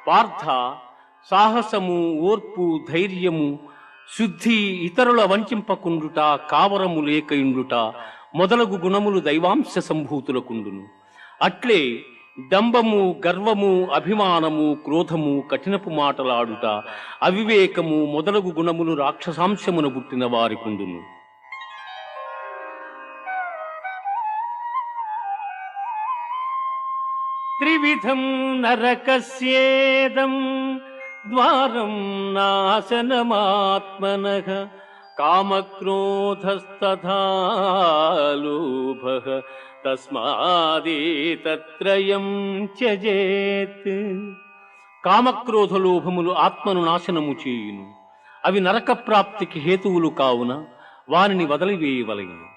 పార్థ, సాహసము, ఓర్పు, ధైర్యము, శుద్ధి, ఇతరుల వంచింపకుండుట, కావరము లేకయుండుట మొదలగు గుణములు దైవాంశ సంభూతులకుండును. అట్లే డంబము, గర్వము, అభిమానము, క్రోధము, కఠినపు మాటలాడుట, అవివేకము మొదలగు గుణములు రాక్షసాంశమున పుట్టిన వారికుండును. త్రివిధం నరకస్యేదం ద్వారం నాశనమాత్మనః కామక్రోధస్తథా లోభః తస్మాదేతత్రయం త్యజేత్. కామక్రోధ లోభములు ఆత్మను నాశనము చేయును. అవి నరక ప్రాప్తికి హేతువులు కావున వారిని వదిలివేయవలెను.